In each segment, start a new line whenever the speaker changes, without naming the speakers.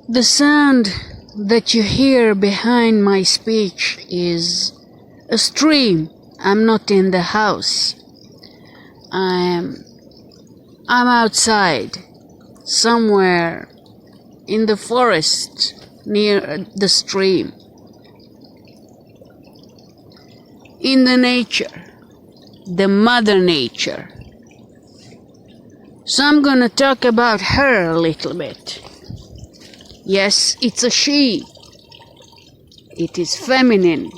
The sound that you hear behind my speech is a stream. I'm not in the house. I'm outside, somewhere in the forest near the stream. In the nature, the mother nature. So I'm gonna talk about her a little bit. Yes, it's a she. It is feminine.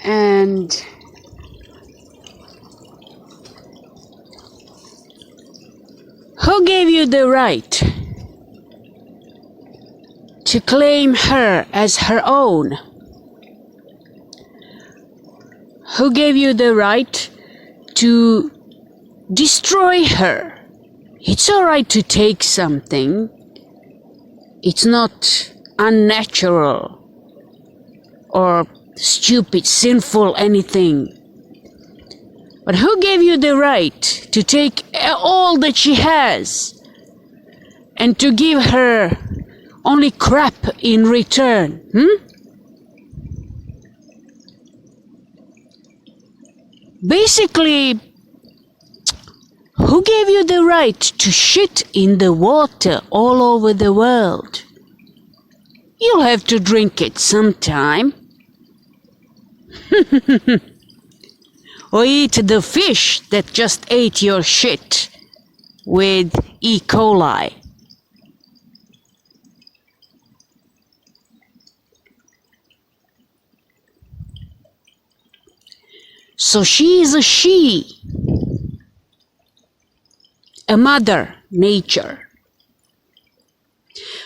And who gave you the right to claim her as her own? Who gave you the right to destroy her? It's all right to take something. It's not unnatural or stupid, sinful, anything. But who gave you the right to take all that she has and to give her only crap in return? Basically, who gave you the right to shit in the water all over the world? You'll have to drink it sometime. Or eat the fish that just ate your shit with E. coli. So she is a she, a mother nature.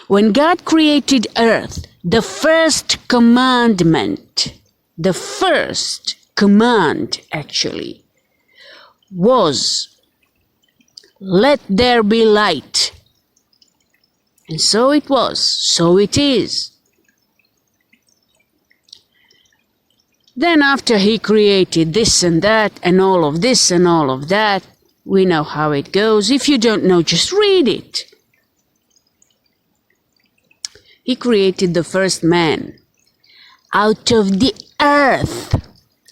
When God created earth, the first command actually was, let there be light. And so it was, so it is. Then after he created this and that and all of this and all of that, we know how it goes. If you don't know, just read it. He created the first man out of the earth,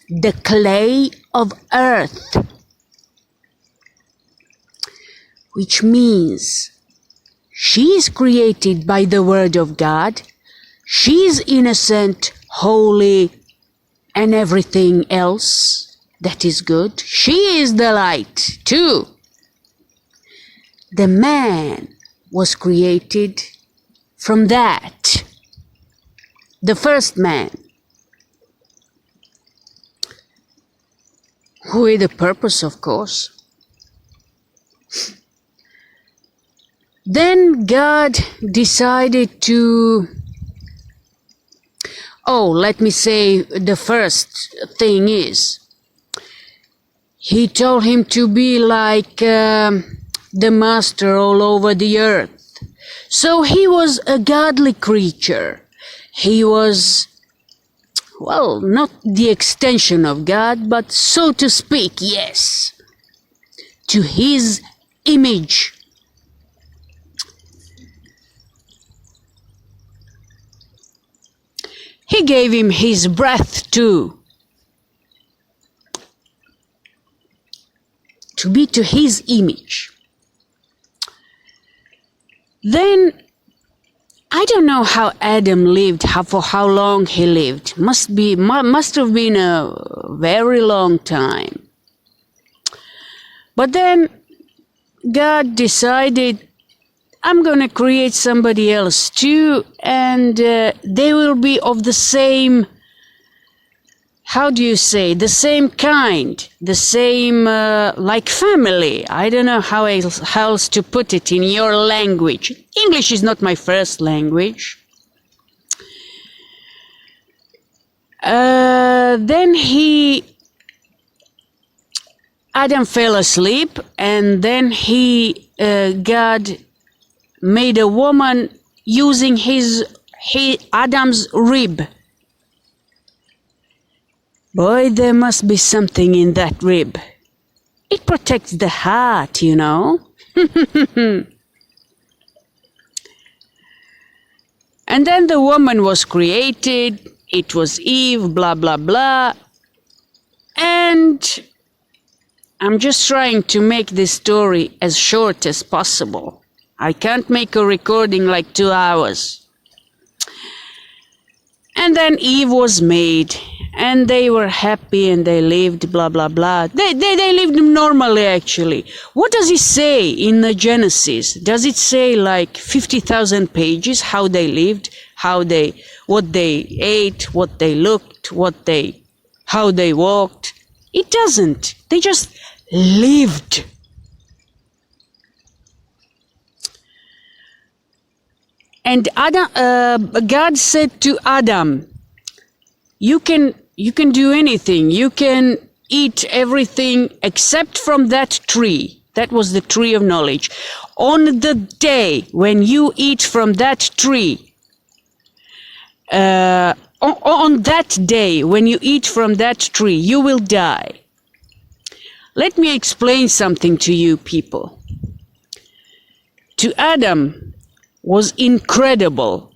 the clay of earth, which means she is created by the word of God. She is innocent, holy, and everything else that is good. She is the light too. The man was created from that, the first man, with a purpose, of course. Then God decided to, let me say, the first thing is, he told him to be like the master all over the earth. So he was a godly creature. He was, not the extension of God, but so to speak, yes, to his image. He gave him his breath too, to be to his image. Then, I don't know how Adam lived, for how long he lived. Must have been a very long time. But then God decided, I'm going to create somebody else too, and they will be of the same, the same kind, the same, like family. I don't know how else to put it in your language. English is not my first language. Then Adam fell asleep, and then God made a woman using Adam's rib. Boy, there must be something in that rib. It protects the heart, you know. And then the woman was created. It was Eve, blah, blah, blah. And I'm just trying to make this story as short as possible. I can't make a recording like 2 hours. And then Eve was made, and they were happy, and they lived, blah, blah, blah. They lived normally, actually. What does it say in the Genesis? Does it say like 50,000 pages, how they lived, what they ate, what they looked, how they walked? It doesn't. They just lived. And God said to Adam, you can do anything. You can eat everything except from that tree. That was the tree of knowledge. On the day when you eat from that tree, on that day when you eat from that tree, you will die. Let me explain something to you people. To Adam, was incredible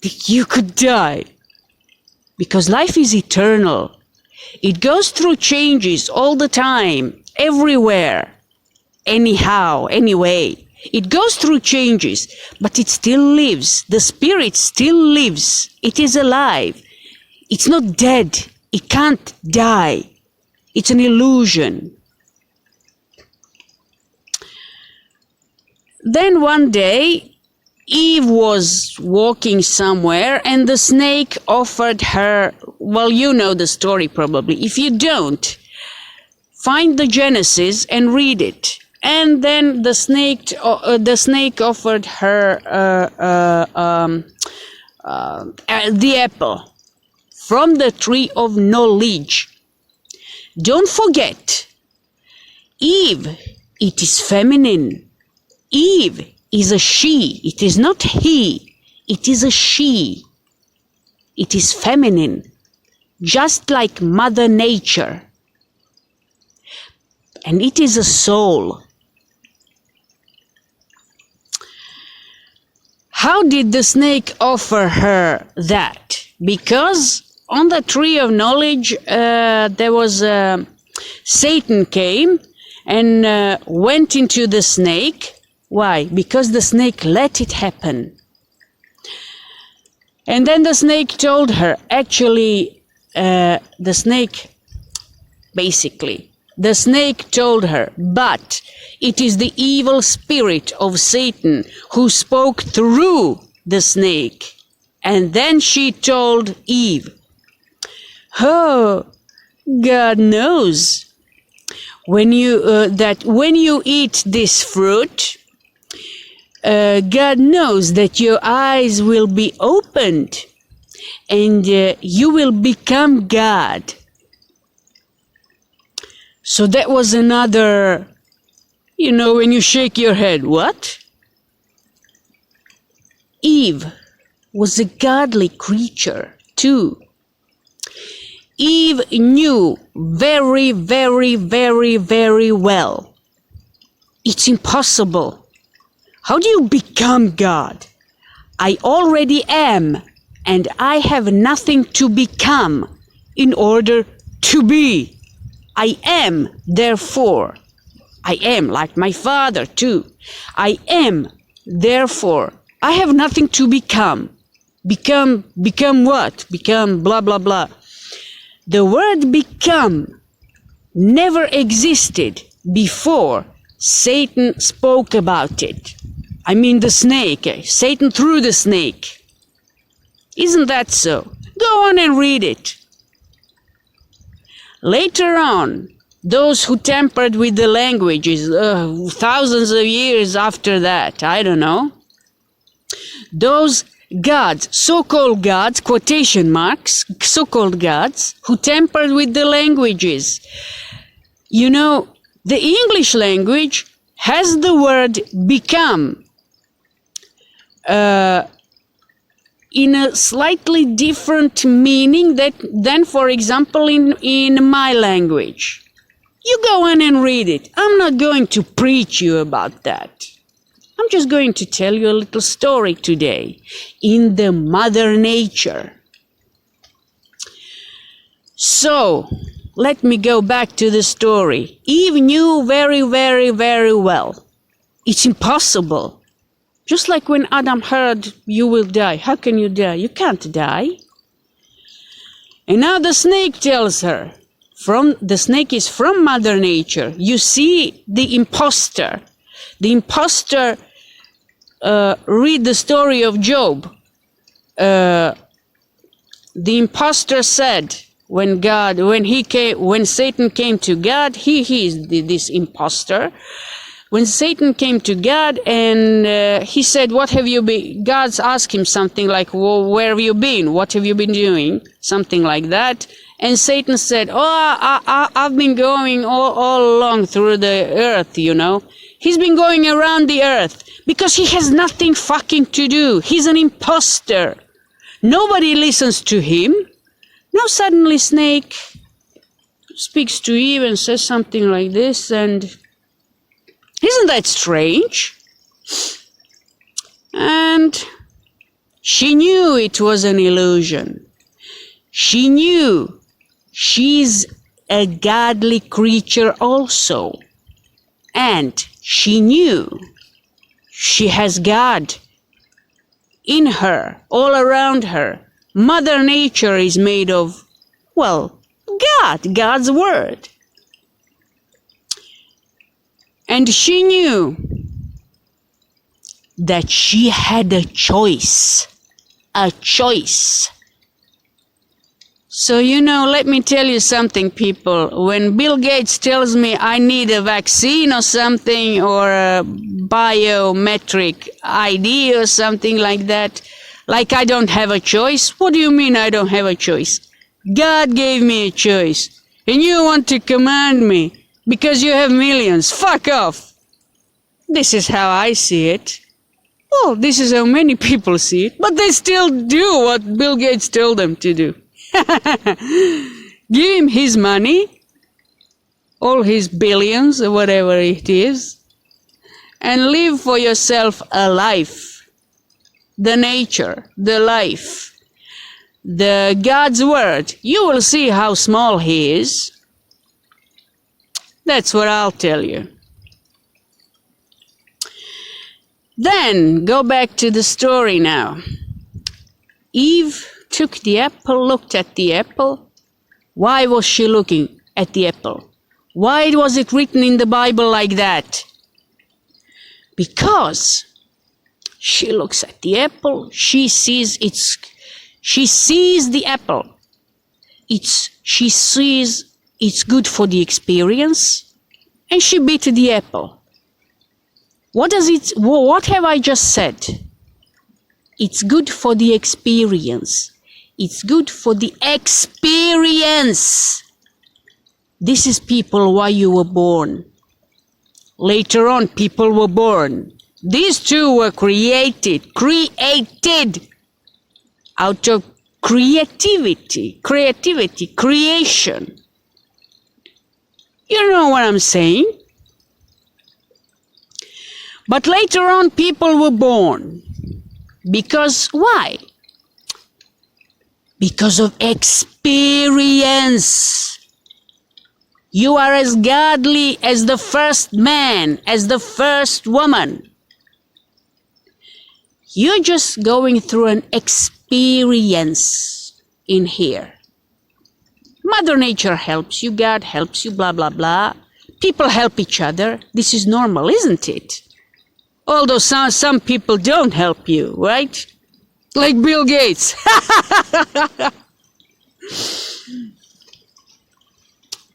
that you could die, because life is eternal. It goes through changes all the time, everywhere, anyhow, anyway. It goes through changes, but it still lives. The spirit still lives. It is alive. It's not dead. It can't die. It's an illusion. Then one day, Eve was walking somewhere, and the snake offered her, well, you know the story probably. If you don't, find the Genesis and read it. And then the snake offered her the apple from the tree of knowledge. Don't forget, Eve, it is feminine. Eve is a she. It is not he. It is a she. It is feminine, just like Mother Nature. And it is a soul. How did the snake offer her that? Because on the tree of knowledge, there was Satan came and went into the snake. Why? Because the snake let it happen. And then the snake told her, actually, the snake told her, but it is the evil spirit of Satan who spoke through the snake. And then she told Eve, oh, God knows that when you eat this fruit, God knows that your eyes will be opened and you will become God. So that was another, when you shake your head, what? Eve was a godly creature too. Eve knew very, very, very, very well. It's impossible. How do you become God? I already am, and I have nothing to become in order to be. I am, therefore. I am, like my father too. I am, therefore. I have nothing to become. Become what? Become blah, blah, blah. The word become never existed before Satan spoke about it. I mean the snake. Satan threw the snake. Isn't that so? Go on and read it. Later on, those who tampered with the languages, thousands of years after that, I don't know, those gods, so-called gods, quotation marks, so-called gods, who tampered with the languages. The English language has the word become in a slightly different meaning than, for example, in my language. You go in and read it. I'm not going to preach you about that. I'm just going to tell you a little story today in the Mother Nature. So, let me go back to the story. Eve knew very, very, very well. It's impossible. Just like when Adam heard, you will die. How can you die? You can't die. And now the snake tells her, the snake is from Mother Nature. You see the imposter. The imposter, read the story of Job. The imposter said, when Satan came to God, he is this imposter. When Satan came to God and he said, what have you been? God asked him something like, well, where have you been? What have you been doing? Something like that. And Satan said, I've been going all along through the earth, you know. He's been going around the earth because he has nothing fucking to do. He's an imposter. Nobody listens to him. Now suddenly Snake speaks to Eve and says something like this, and isn't that strange? And she knew it was an illusion. She knew she's a godly creature also. And she knew she has God in her, all around her. Mother Nature is made of, well, God's word. And she knew that she had a choice. So, let me tell you something, people. When Bill Gates tells me I need a vaccine or something, or a biometric ID or something like that, like I don't have a choice. What do you mean I don't have a choice? God gave me a choice. And you want to command me because you have millions. Fuck off. This is how I see it. Well, this is how many people see it. But they still do what Bill Gates told them to do. Give him his money, all his billions or whatever it is, and live for yourself a life. The nature, the life, the God's word. You will see how small he is. That's what I'll tell you. Then, go back to the story now. Eve took the apple, looked at the apple. Why was she looking at the apple? Why was it written in the Bible like that? Because she looks at the apple, she sees the apple. She sees it's good for the experience, and she bit the apple. What have I just said? It's good for the experience. It's good for the experience. This is, people, why you were born. Later on, people were born. These two were created out of creativity, creation. You know what I'm saying? But later on, people were born. Because why? Because of experience. You are as godly as the first man, as the first woman. You're just going through an experience in here. Mother Nature helps you, God helps you, blah, blah, blah. People help each other. This is normal, isn't it? Although some people don't help you, right? Like Bill Gates.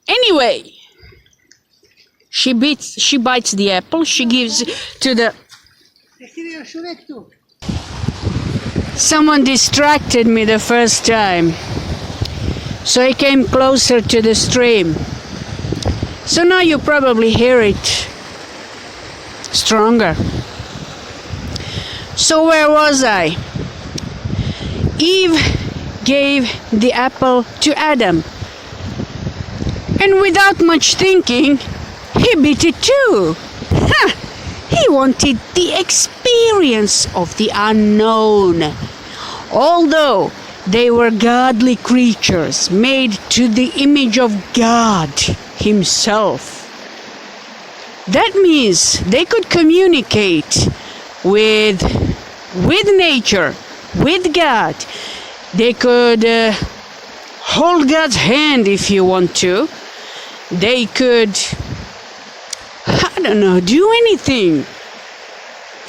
Anyway, she bites the apple, she gives to the... Someone distracted me the first time, so I came closer to the stream. So now you probably hear it stronger. So where was I? Eve gave the apple to Adam. And without much thinking, he bit it too. Ha! He wanted the experience of the unknown. Although they were godly creatures made to the image of God Himself. That means they could communicate with nature, with God. They could hold God's hand if you want to. They could, I don't know, do anything.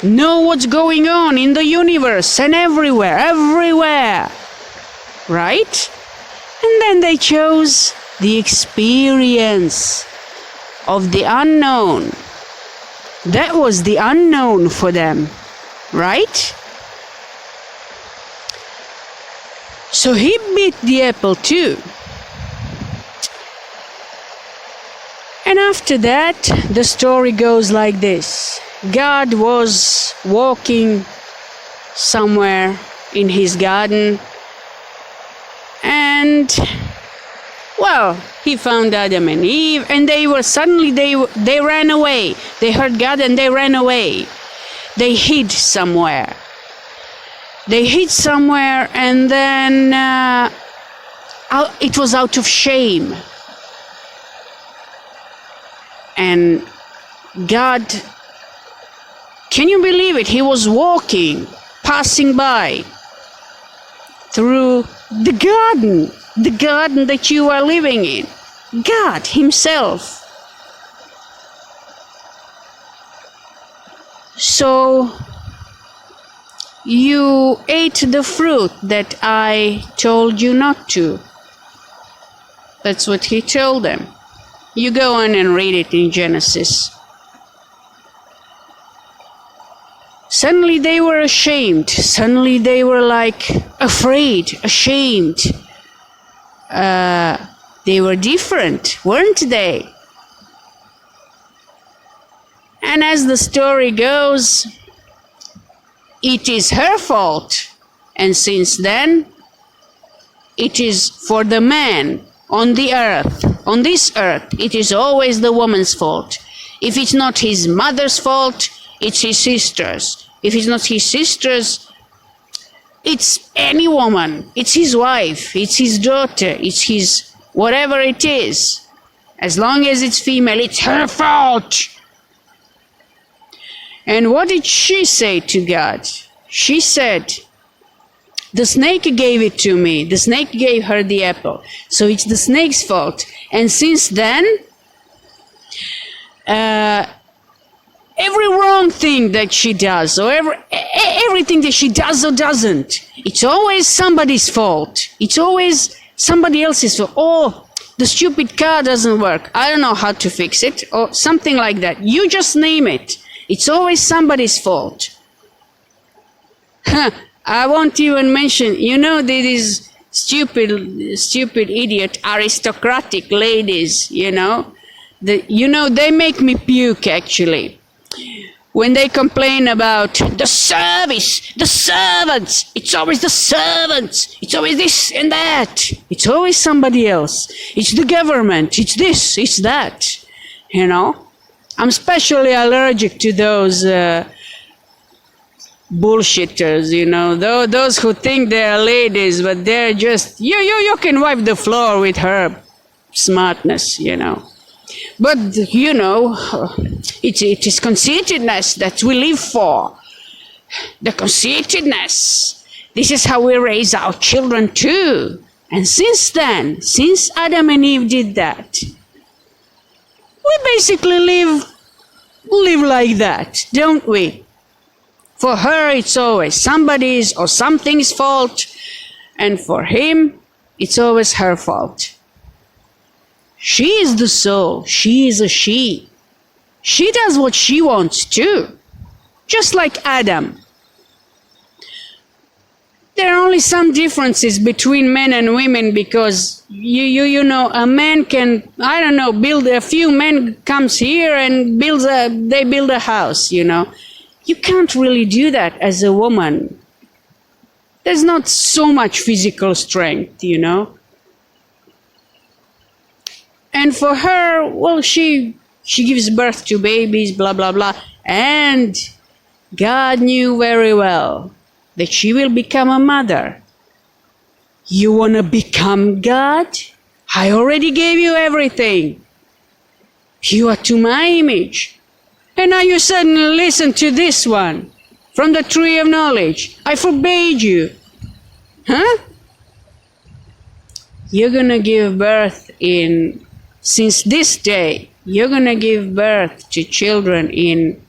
Know what's going on in the universe and everywhere. Right? And then they chose the experience of the unknown. That was the unknown for them, right? So he bit the apple too. And after that, the story goes like this. God was walking somewhere in his garden, and well, he found Adam and Eve, and they ran away. They heard God and they ran away. They hid somewhere. And then it was out of shame. And God, can you believe it? He was walking, passing by through the garden that you are living in. God Himself. So you ate the fruit that I told you not to. That's what He told them. You go on and read it in Genesis. Suddenly they were ashamed. Suddenly they were like afraid, ashamed. They were different, weren't they? And as the story goes, it is her fault. And since then, it is for the man on the earth, on this earth, it is always the woman's fault. If it's not his mother's fault, it's his sister's. If it's not his sister's, it's any woman. It's his wife, it's his daughter, it's his whatever it is. As long as it's female, it's her fault. And what did she say to God? She said, the snake gave it to me. The snake gave her the apple. So it's the snake's fault. And since then, every wrong thing that she does, or everything that she does or doesn't, it's always somebody's fault. It's always somebody else's fault. Oh, the stupid car doesn't work. I don't know how to fix it, or something like that. You just name it. It's always somebody's fault. I won't even mention, these stupid idiot aristocratic ladies, they make me puke actually. When they complain about the service, the servants, it's always the servants, it's always this and that, it's always somebody else, it's the government, it's this, it's that, I'm especially allergic to those bullshitters, those who think they're ladies, but they're just, you can wipe the floor with her smartness, But, it is conceitedness that we live for. The conceitedness. This is how we raise our children too. And since Adam and Eve did that, we basically live like that, don't we? For her, it's always somebody's or something's fault, and for him, it's always her fault. She is the soul. She is a she. She does what she wants too, just like Adam. There are only some differences between men and women because a man can, build a few men comes here and they build a house, You can't really do that as a woman. There's not so much physical strength, And for her, well, she gives birth to babies, blah, blah, blah. And God knew very well that she will become a mother. You want to become God? I already gave you everything. You are to my image. And now you suddenly listen to this one from the tree of knowledge. I forbade you. Huh? You're going to give birth since this day, you're going to give birth to children in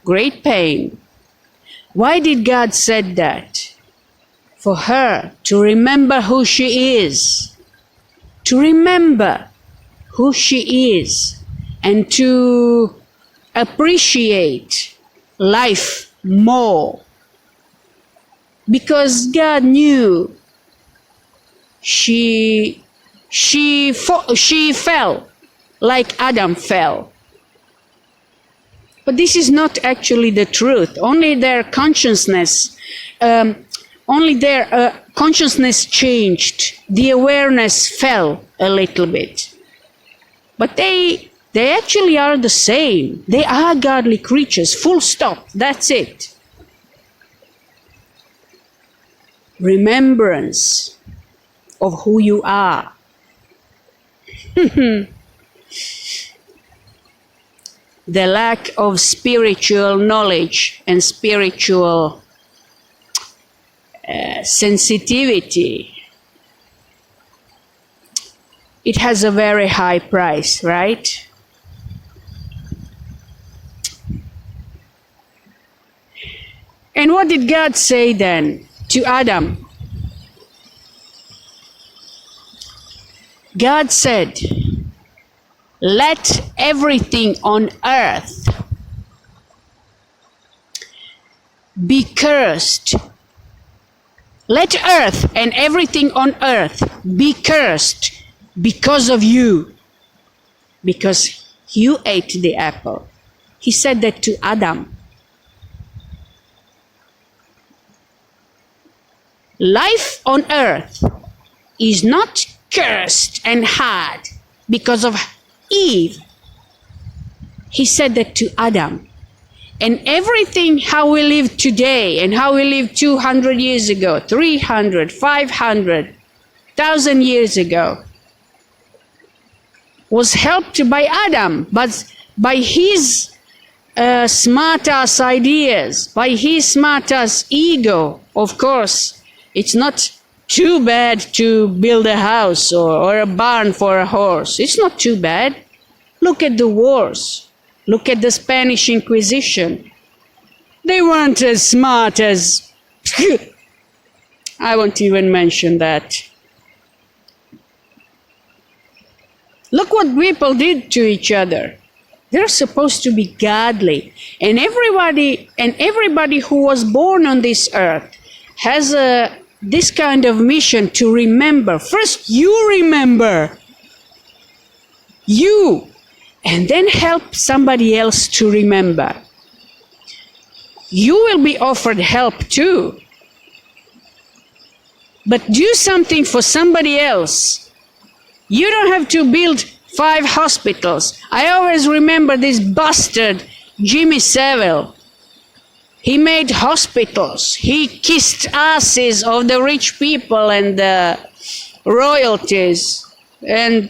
great pain. Why did God said that? For her to remember who she is. To remember who she is. And to appreciate life more. Because God knew she fell like Adam fell. But this is not actually the truth. Only their consciousness changed. The awareness fell a little bit. But they actually are the same. They are godly creatures, full stop. That's it. Remembrance of who you are. The lack of spiritual knowledge and spiritual sensitivity, it has a very high price, right? And what did God say then to Adam? God said, let everything on earth be cursed. Let earth and everything on earth be cursed because of you. Because you ate the apple. He said that to Adam. Life on earth is not cursed and hard because of Eve. He said that to Adam. And everything how we live today and how we lived 200 years ago, 300, 500, 1,000 years ago was helped by Adam, but by his smart-ass ideas, by his smart-ass ego. Of course, it's not too bad to build a house or a barn for a horse. It's not too bad. Look at the wars. Look at the Spanish Inquisition. They weren't as smart as... I won't even mention that. Look what people did to each other. They're supposed to be godly. And everybody who was born on this earth has this kind of mission to remember. First, you remember. You. And then help somebody else to remember. You will be offered help too. But do something for somebody else. You don't have to build 5 hospitals. I always remember this bastard, Jimmy Savile. He made hospitals. He kissed asses of the rich people and the royalties. And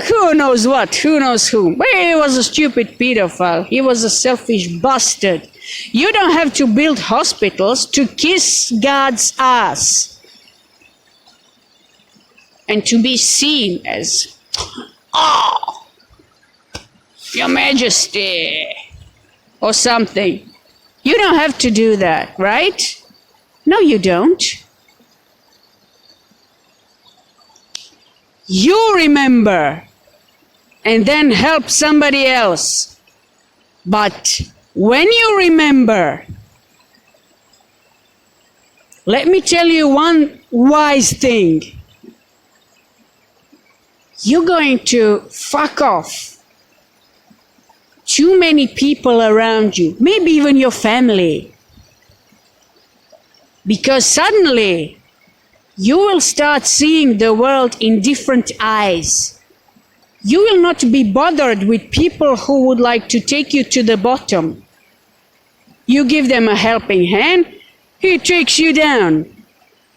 who knows what, who knows whom. But he was a stupid pedophile. He was a selfish bastard. You don't have to build hospitals to kiss God's ass. And to be seen as, oh, Your Majesty, or something. You don't have to do that, right? No, you don't. You remember and then help somebody else. But when you remember, let me tell you one wise thing. You're going to fuck off too many people around you, maybe even your family. Because suddenly you will start seeing the world in different eyes. You will not be bothered with people who would like to take you to the bottom. You give them a helping hand, he takes you down.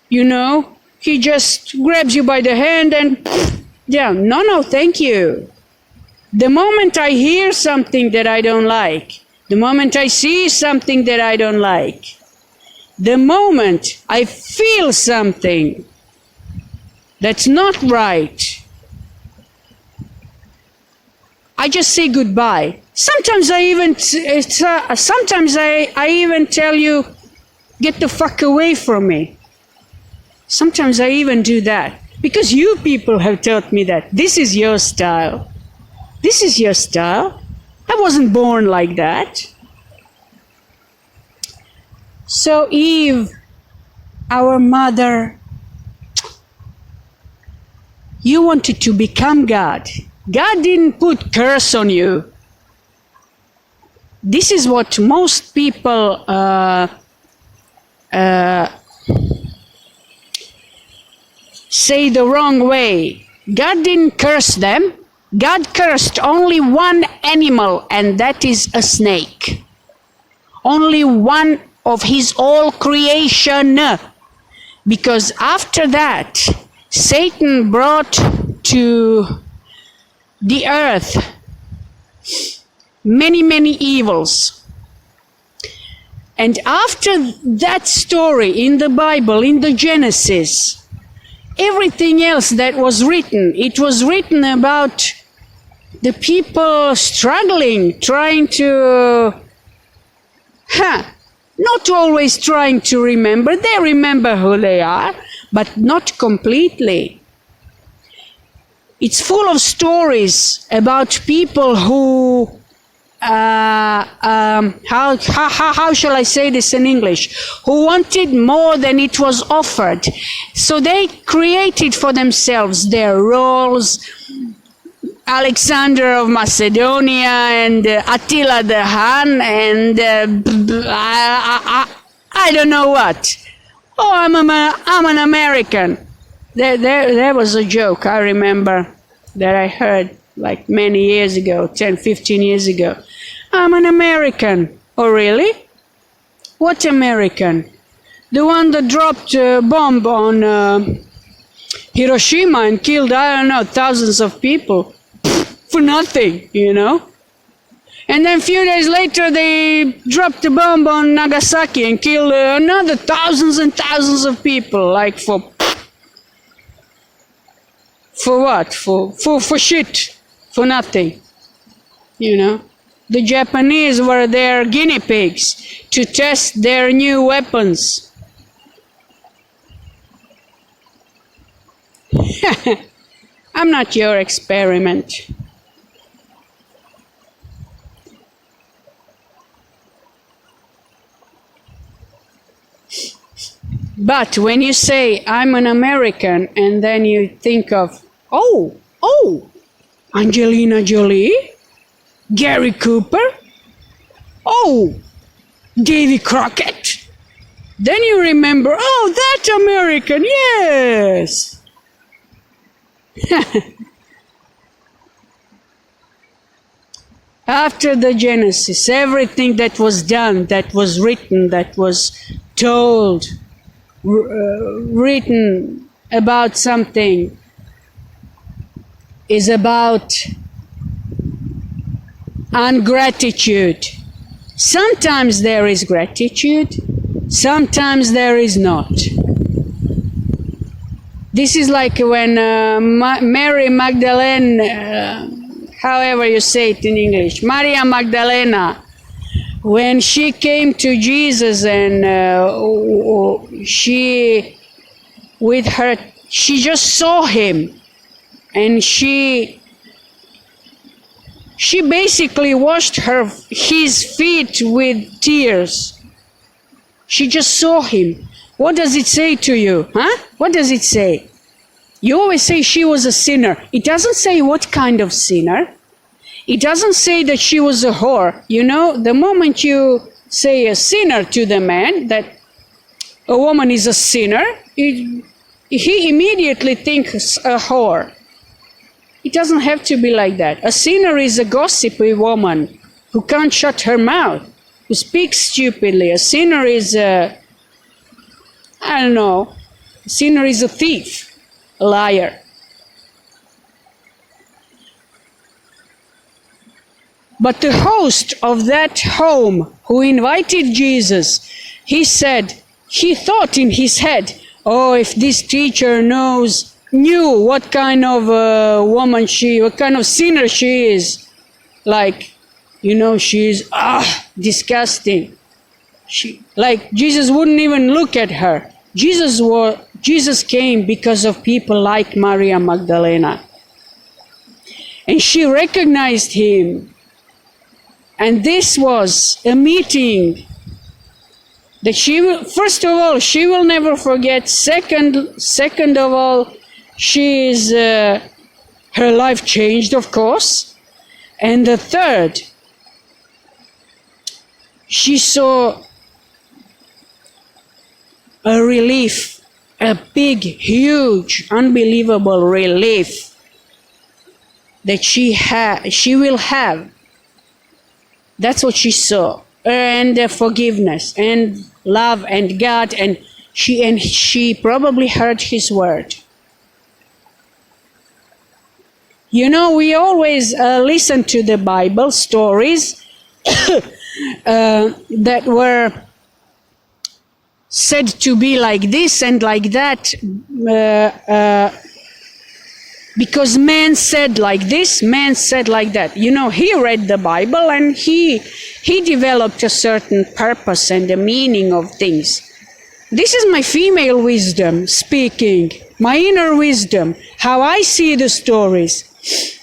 You know, he just grabs you by the hand and down. No, thank you. The moment I hear something that I don't like, the moment I see something that I don't like, the moment I feel something that's not right, I just say goodbye. Sometimes I even tell you, get the fuck away from me. Sometimes I even do that because you people have taught me that this is your style. This is your style. I wasn't born like that. So Eve, our mother, you wanted to become God. God didn't put curse on you. This is what most people say the wrong way. God didn't curse them. God cursed only one animal, and that is a snake. Only one of his all creation. Because after that, Satan brought to the earth many evils. And after that story in the Bible, in the Genesis, everything else that was written, it was written about the people struggling, trying to, not always trying to remember. They remember who they are, but not completely. It's full of stories about people who, how shall I say this in English? Who wanted more than it was offered. So they created for themselves their roles. Alexander of Macedonia and Attila the Hun and I don't know what. Oh, I'm an American. There was a joke I remember that I heard like many years ago, 10, 15 years ago. I'm an American. Oh, really? What American? The one that dropped a bomb on Hiroshima and killed, I don't know, thousands of people for nothing, you know? And then a few days later, they dropped a bomb on Nagasaki and killed another thousands and thousands of people, like for what? For shit. For nothing. You know? The Japanese were their guinea pigs to test their new weapons. I'm not your experiment. But when you say, I'm an American, and then you think of, oh, Angelina Jolie, Gary Cooper, oh, Davy Crockett, then you remember, oh, that American, yes. After the Genesis, everything that was done, that was written, that was told, written about something is about ungratitude. Sometimes there is gratitude, sometimes there is not. This is like when Mary Magdalene, however you say it in English, Maria Magdalena, when she came to Jesus and she just saw him, and she basically washed his feet with tears. She just saw him. What does it say to you? What does it say? You always say she was a sinner. It doesn't say what kind of sinner. It doesn't say that she was a whore. You know, the moment you say a sinner to the man, that a woman is a sinner, he immediately thinks a whore. It doesn't have to be like that. A sinner is a gossipy woman who can't shut her mouth, who speaks stupidly. A sinner is a sinner is a thief, a liar. But the host of that home who invited Jesus, he thought in his head, oh, if this teacher knew what kind of woman what kind of sinner she is, she's disgusting. Jesus wouldn't even look at her. Jesus came because of people like Maria Magdalena. And she recognized him. And this was a meeting that first of all, she will never forget. Second of all, her life changed, of course. And the third, she saw a relief, a big, huge, unbelievable relief that she will have. That's what she saw. And forgiveness and love and God, and she probably heard his word. We always listen to the Bible stories that were said to be like this and like that, because man said like this, man said like that. He read the Bible and he developed a certain purpose and a meaning of things. This is my female wisdom speaking, my inner wisdom, how I see the stories.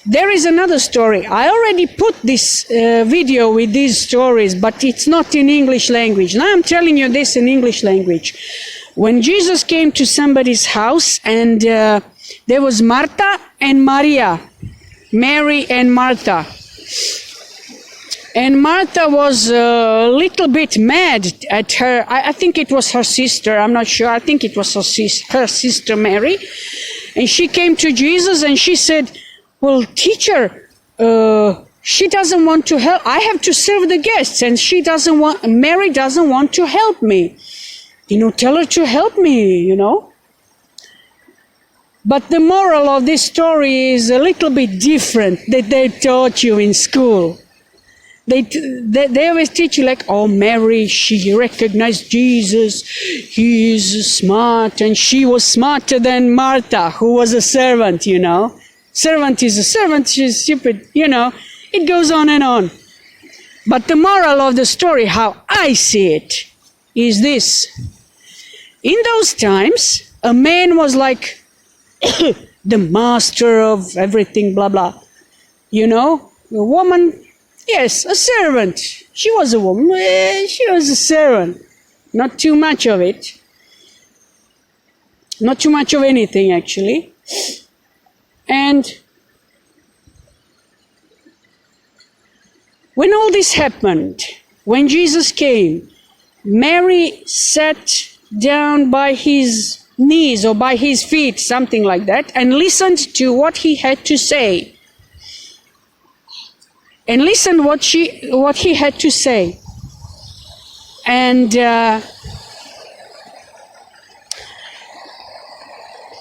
There is another story. I already put this video with these stories, but it's not in English language. Now I'm telling you this in English language. When Jesus came to somebody's house, and there was Martha and Maria, Mary and Martha. And Martha was a little bit mad at her. I think it was her sister. I'm not sure. I think it was her sister Mary. And she came to Jesus and she said, well, teacher, she doesn't want to help. I have to serve the guests, and Mary doesn't want to help me. Tell her to help me, But the moral of this story is a little bit different that they taught you in school. They always teach you Mary, she recognized Jesus, he is smart, and she was smarter than Martha, who was a servant, Servant is a servant, she's stupid, it goes on and on. But the moral of the story, how I see it, is this. In those times, a man was like the master of everything, blah, blah. A woman, yes, a servant. She was a woman, she was a servant. Not too much of it. Not too much of anything, actually. And when all this happened, when Jesus came, Mary sat down by his knees or by his feet, something like that, and listened to what he had to say. And listened what he had to say. And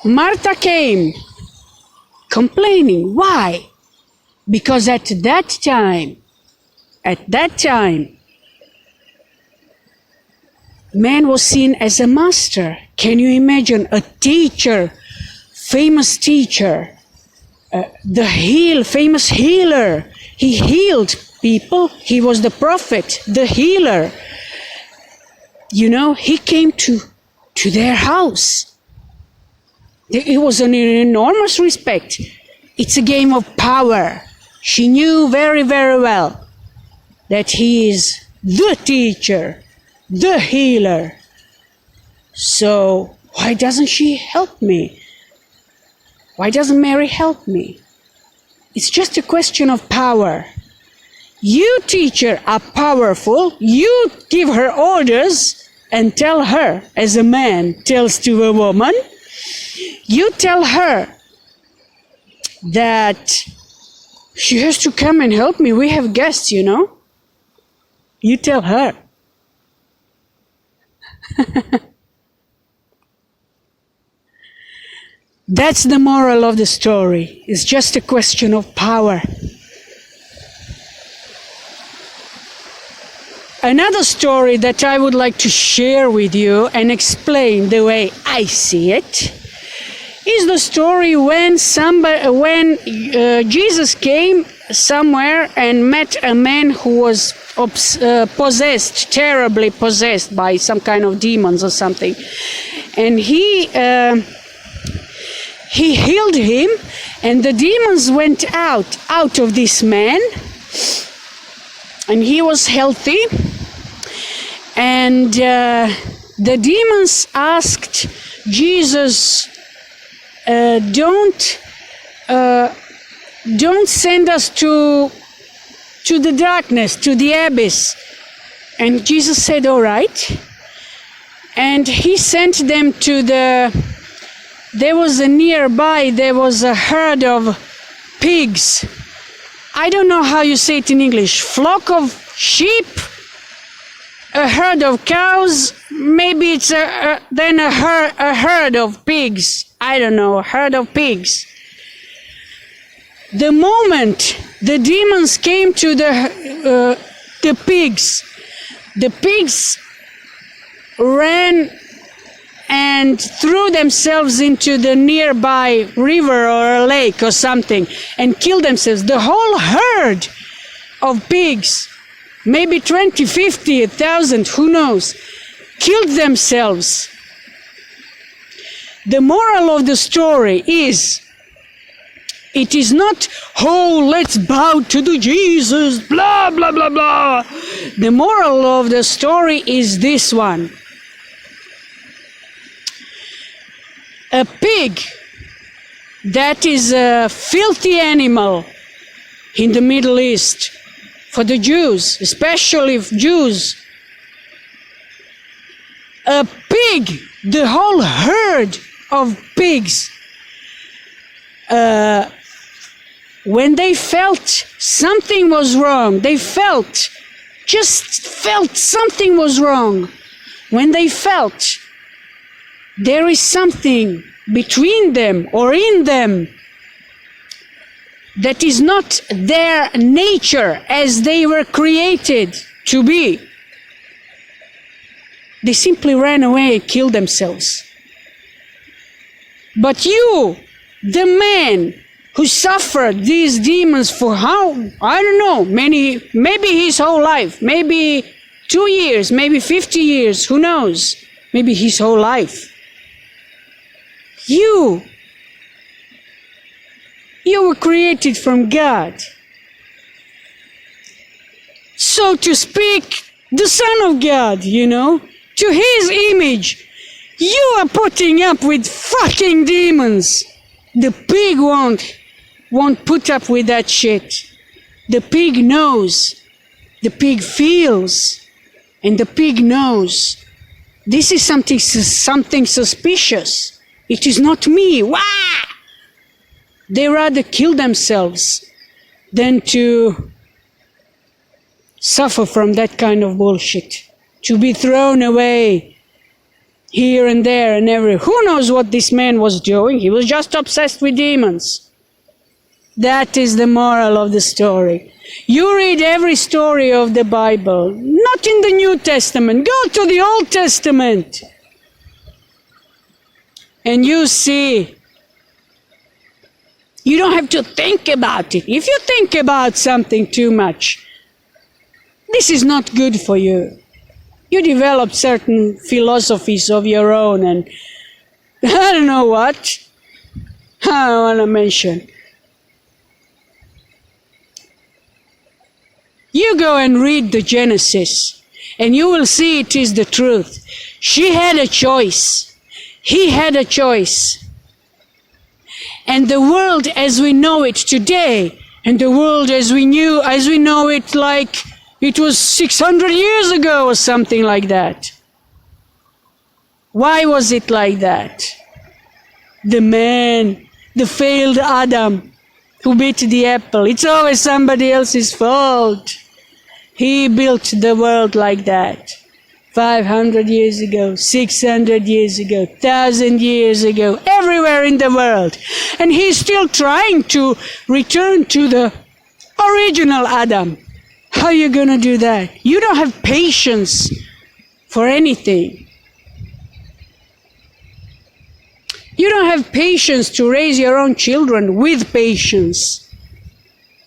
Martha came complaining. Why? Because at that time, man was seen as a master. Can you imagine a teacher, famous teacher, famous healer? He healed people. He was the prophet, the healer. He came to their house. It was an enormous respect. It's a game of power. She knew very, very well that he is the teacher, the healer. So why doesn't she help me? Why doesn't Mary help me? It's just a question of power. You, teacher, are powerful. You give her orders and tell her, as a man tells to a woman, you tell her that she has to come and help me. We have guests, you know. You tell her. That's the moral of the story. It's just a question of power. Another story that I would like to share with you and explain the way I see it is the story when Jesus came somewhere and met a man who was possessed, terribly possessed by some kind of demons or something. And he healed him, and the demons went out of this man, and he was healthy. And the demons asked Jesus, don't send us to the darkness, to the abyss. And Jesus said, all right. And he sent them to there was a herd of pigs. I don't know how you say it in English. Flock of sheep, a herd of cows, maybe it's then a herd of pigs. I don't know, a herd of pigs. The moment the demons came to the pigs, the pigs ran and threw themselves into the nearby river or a lake or something and killed themselves. The whole herd of pigs, maybe 20, 50, 1,000, who knows, killed themselves. The moral of the story is, it is not, oh, let's bow to the Jesus, blah, blah, blah, blah. The moral of the story is this one. A pig, that is a filthy animal in the Middle East, for the Jews, especially Jews. A pig, the whole herd of pigs, when they felt something was wrong, just felt something was wrong. When they felt there is something between them or in them that is not their nature as they were created to be, they simply ran away and killed themselves. But you, the man who suffered these demons for how, I don't know, maybe his whole life, maybe 2 years, maybe 50 years, who knows, maybe his whole life. You were created from God. So to speak, the Son of God, to His image. You are putting up with fucking demons. The pig won't put up with that shit. The pig knows. The pig feels. And the pig knows. This is something suspicious. It is not me. Wah! They rather kill themselves than to suffer from that kind of bullshit. To be thrown away here and there and everywhere. Who knows what this man was doing? He was just obsessed with demons. That is the moral of the story. You read every story of the Bible, not in the New Testament. Go to the Old Testament. And you see, you don't have to think about it. If you think about something too much, this is not good for you. You develop certain philosophies of your own and I don't know what. I don't want to mention. You go and read the Genesis and you will see it is the truth. She had a choice. He had a choice. And the world as we know it today, and the world as we know it like it was 600 years ago or something like that. Why was it like that? The man, the failed Adam, who bit the apple. It's always somebody else's fault. He built the world like that. 500 years ago, 600 years ago, 1,000 years ago, everywhere in the world. And he's still trying to return to the original Adam. How are you going to do that? You don't have patience for anything. You don't have patience to raise your own children with patience.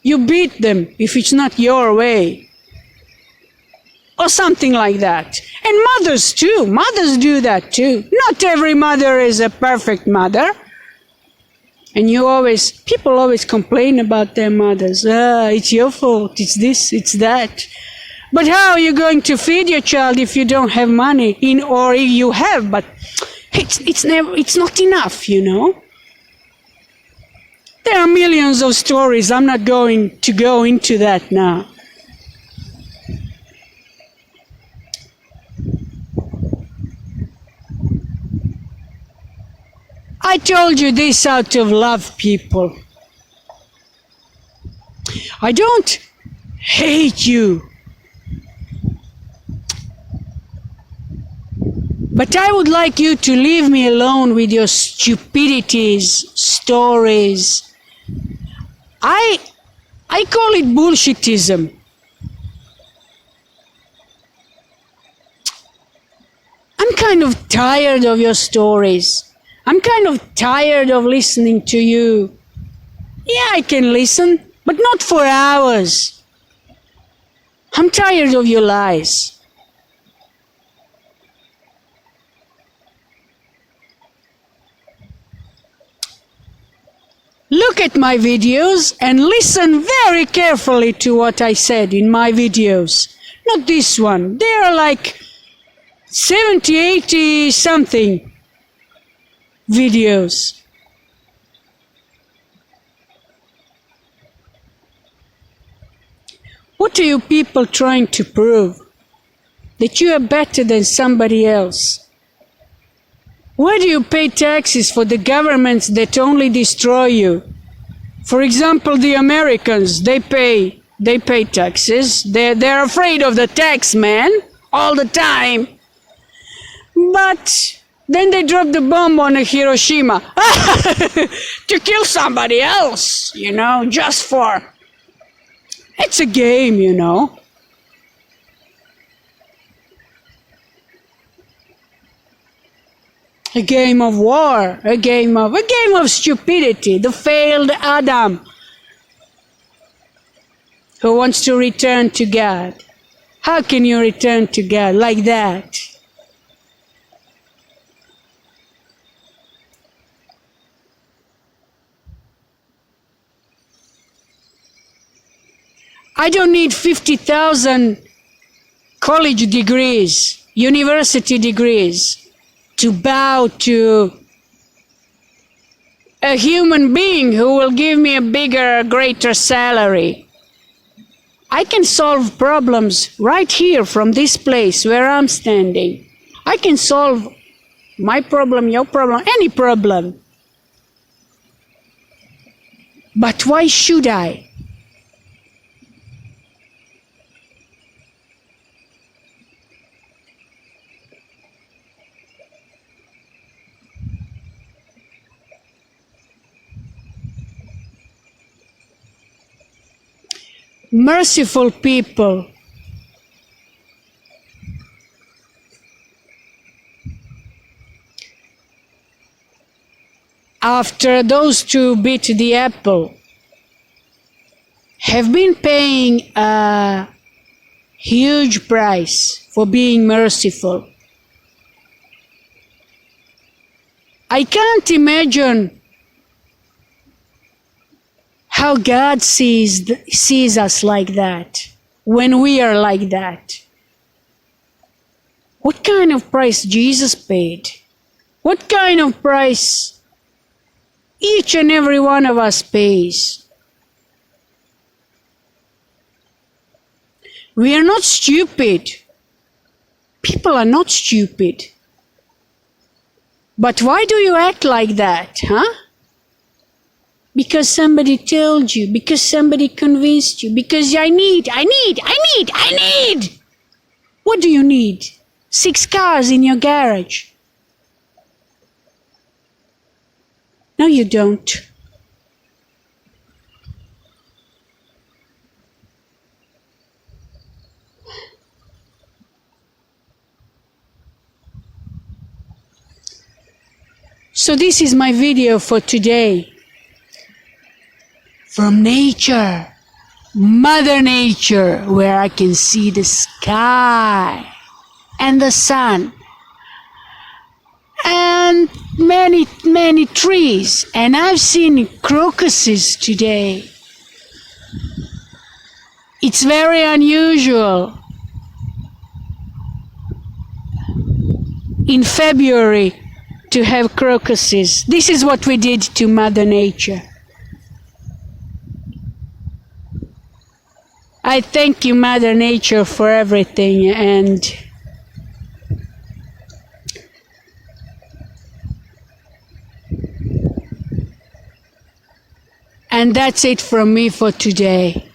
You beat them if it's not your way. Or something like that. And mothers too. Mothers do that too. Not every mother is a perfect mother. And people always complain about their mothers. It's your fault, it's this, it's that. But how are you going to feed your child if you don't have money? Or if you have, but it's not enough, you know. There are millions of stories. I'm not going to go into that now. I told you this out of love, people. I don't hate you. But I would like you to leave me alone with your stupidities, stories. I call it bullshitism. I'm kind of tired of your stories. I'm kind of tired of listening to you. Yeah, I can listen, but not for hours. I'm tired of your lies. Look at my videos and listen very carefully to what I said in my videos. Not this one. They are like 70, 80 something videos. What are you people trying to prove? That you are better than somebody else? Why do you pay taxes for the governments that only destroy you? For example, the Americans, they pay taxes. They're afraid of the tax man all the time. But then they drop the bomb on Hiroshima to kill somebody else, you know, just for... It's a game, you know. A game of war, a game of stupidity, the failed Adam who wants to return to God. How can you return to God like that? I don't need 50,000 college degrees, university degrees, to bow to a human being who will give me a bigger, greater salary. I can solve problems right here from this place where I'm standing. I can solve my problem, your problem, any problem. But why should I? Merciful people, after those two bit the apple, have been paying a huge price for being merciful. I can't imagine how God sees us like that, when we are like that. What kind of price Jesus paid? What kind of price each and every one of us pays? We are not stupid. People are not stupid. But why do you act like that, huh? because somebody told you, because somebody convinced you, because I need. What do you need? 6 cars in your garage. No, you don't. So this is my video for today. From nature, Mother Nature, where I can see the sky and the sun and many trees. And I've seen crocuses today. It's very unusual in February to have crocuses. This is what we did to Mother Nature. I thank you, Mother Nature, for everything, and that's it from me for today.